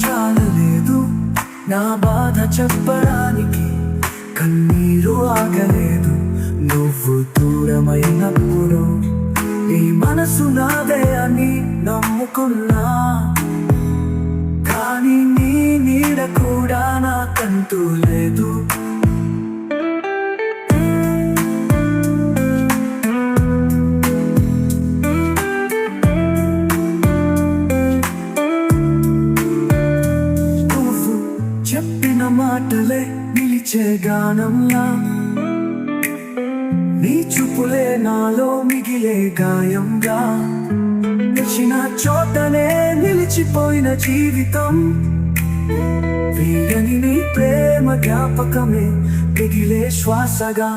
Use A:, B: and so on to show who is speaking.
A: చాలలేదు నా బాధ చెప్పడానికి, కన్నీరు ఆగలేదు నువ్వు దూరమైనప్పుడు. నీ మనసు నాదే అని నమ్ముకున్నా, కానీ నీ నీడ కూడా నాకంటూ లేదు. నువ్వు చెప్పిన మాటలే నిలిచే గానంలా, నీ చూపులే నాలో మిగిలే గాయంగా, వచ్చిన చోటనే నిలిచిపోయిన జీవితం. వీయని నీ ప్రేమ జ్ఞాపకమే మిగిలే శ్వాసగా.